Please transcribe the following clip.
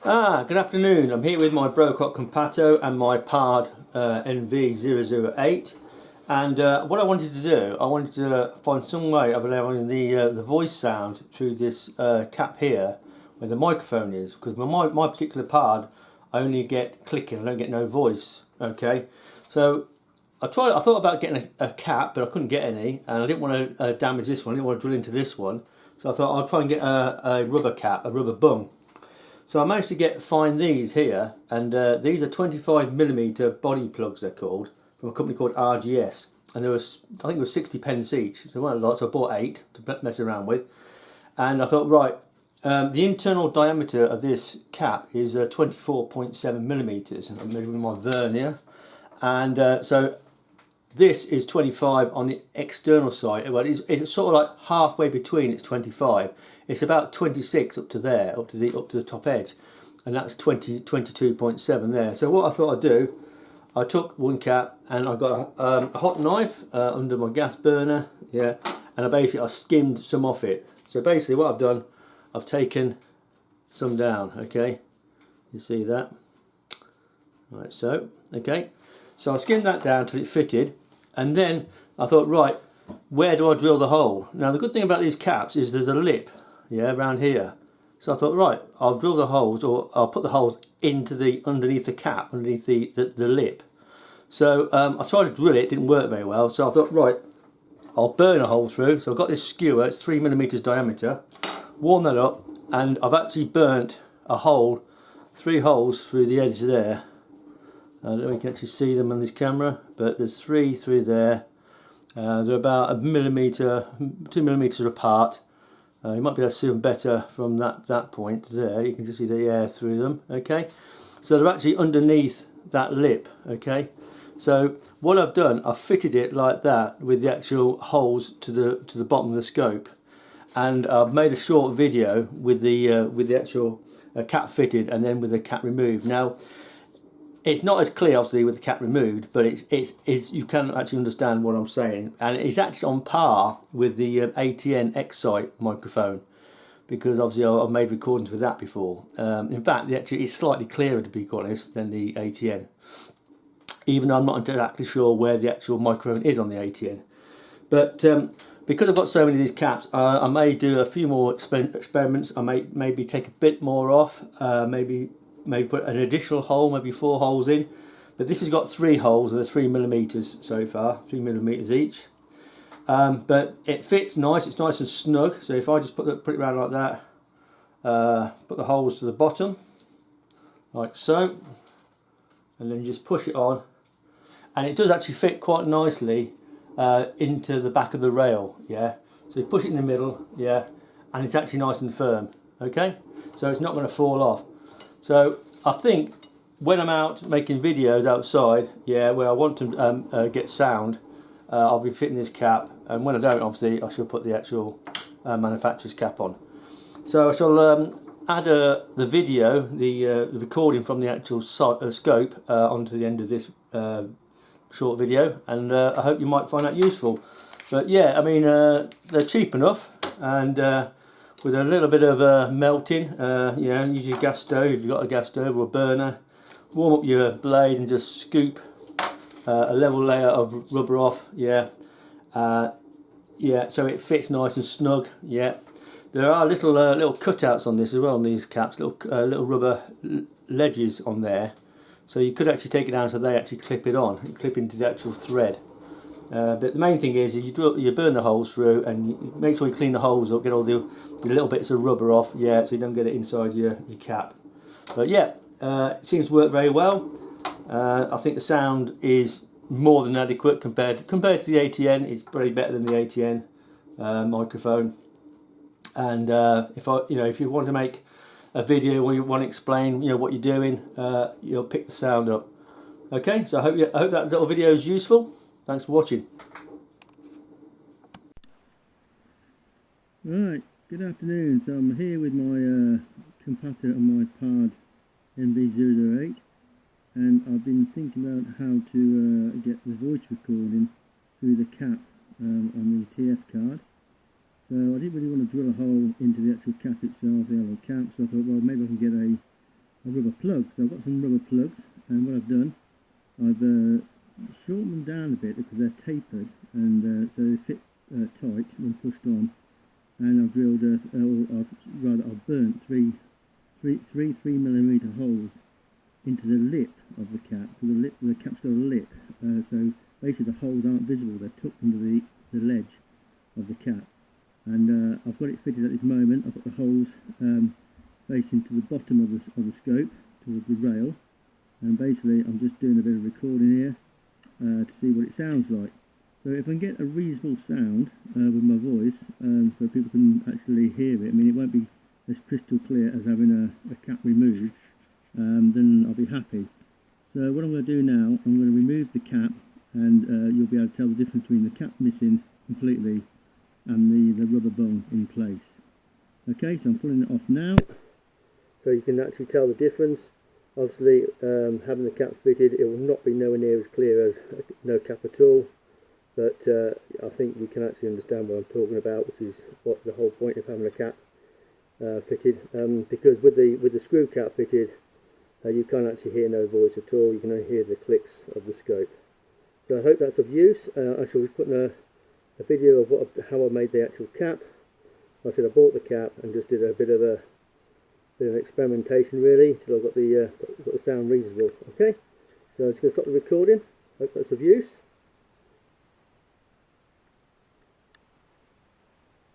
Good afternoon. I'm here with my Brocock Compato and my PARD NV008, and what I wanted to do, I wanted to find some way of allowing the voice sound through this cap here where the microphone is, because my particular PARD I only get clicking, I don't get no voice. Okay, so I thought about getting a cap, but I couldn't get any, and I didn't want to damage this one, I didn't want to drill into this one, so I thought I'll try and get a rubber cap, a rubber bung. So I managed to find these here, and these are 25mm body plugs, they're called, from a company called RGS, and there was, I think it was 60p each, so they weren't a lot, so I bought 8 to mess around with. And I thought, right, the internal diameter of this cap is 24.7mm. I'm measuring my vernier, and so this is 25 on the external side. Well, it's sort of like halfway between. It's 25. It's about 26 up to there, up to the top edge, and that's 22.7 there. So what I thought I'd do, I took one cap and I got a hot knife under my gas burner, yeah, and I skimmed some off it. So basically, what I've done, I've taken some down. Okay, you see that? Right, so okay, so I skimmed that down till it fitted, and then I thought, right, where do I drill the hole? Now the good thing about these caps is there's a lip, yeah, around here. So I thought, right, I'll drill the holes, or I'll put the holes into underneath the cap, underneath the lip. So I tried to drill it, it didn't work very well. So I thought, right, I'll burn a hole through. So I've got this skewer, it's 3mm diameter. Warm that up, and I've actually burnt a hole, 3 holes through the edge there. I don't know if you can actually see them on this camera, but there's 3 through there. They're about 1 millimetre, 2 millimeters apart. You might be able to see them better from that point there. You can just see the air through them. Okay, so they're actually underneath that lip. Okay, so what I've done, I've fitted it like that with the actual holes to the bottom of the scope, and I've made a short video with the actual cap fitted and then with the cap removed. Now, it's not as clear, obviously, with the cap removed, but it's you can actually understand what I'm saying, and it's actually on par with the ATN X-Sight microphone, because obviously I've made recordings with that before. In fact, actually it's slightly clearer, to be honest, than the ATN, even though I'm not exactly sure where the actual microphone is on the ATN. But because I've got so many of these caps, I may do a few more experiments. I may maybe take a bit more off, maybe put an additional hole, maybe 4 holes in. But this has got 3 holes, and they're 3mm so far, 3mm each. But it fits nice, it's nice and snug. So if I just put it around like that, put the holes to the bottom, like so, and then just push it on, and it does actually fit quite nicely into the back of the rail, yeah. So you push it in the middle, yeah, and it's actually nice and firm, okay. So it's not going to fall off. So I think when I'm out making videos outside, yeah, where I want to get sound, I'll be fitting this cap, and when I don't, obviously, I shall put the actual manufacturer's cap on. So I shall add the video, the recording from the actual scope onto the end of this short video, and I hope you might find that useful. But yeah, I mean, they're cheap enough, and with a little bit of melting, you know, use your gas stove if you've got a gas stove or a burner. Warm up your blade and just scoop a level layer of rubber off, yeah. Yeah, so it fits nice and snug, yeah. There are little cutouts on this as well, on these caps, little rubber ledges on there. So you could actually take it down so they actually clip it on, and clip into the actual thread. But the main thing is you burn the holes through, and you make sure you clean the holes up, get all the little bits of rubber off, yeah, so you don't get it inside your cap. But yeah, it seems to work very well. I think the sound is more than adequate compared to the ATN. It's probably better than the ATN microphone. And if you want to make a video where you want to explain, you know, what you're doing, you'll pick the sound up. Okay, so I hope that little video is useful. Thanks for watching. Right, good afternoon. So I'm here with my Compato and my PARD NV008, and I've been thinking about how to get the voice recording through the cap on the TF card. So I didn't really want to drill a hole into the actual cap itself, the yellow cap, so I thought, well, maybe I can get a rubber plugs. So I've got some rubber plugs, and what I've done, I've shortened them down a bit because they're tapered, and so they fit tight when pushed on. And I've drilled, I've burnt three 3mm holes into the lip of the cap. The cap's got a lip, so basically the holes aren't visible, they're tucked into the ledge of the cap. And I've got it fitted at this moment. I've got the holes facing to the bottom of the scope, towards the rail, and basically I'm just doing a bit of recording here to see what it sounds like. So if I can get a reasonable sound with my voice, so people can actually hear it, I mean it won't be as crystal clear as having a cap removed, then I'll be happy. So what I'm going to do now, I'm going to remove the cap, and you'll be able to tell the difference between the cap missing completely and the rubber bung in place. Okay, so I'm pulling it off now. So you can actually tell the difference. Obviously, having the cap fitted, it will not be nowhere near as clear as no cap at all. But I think you can actually understand what I'm talking about, which is what the whole point of having a cap fitted. Because with the screw cap fitted, you can't actually hear no voice at all. You can only hear the clicks of the scope. So I hope that's of use. I shall be putting a video of how I made the actual cap. Like I said, I bought the cap and just did a bit of an experimentation really till I got the sound reasonable. Okay, so I'm just going to stop the recording. Hope that's of use.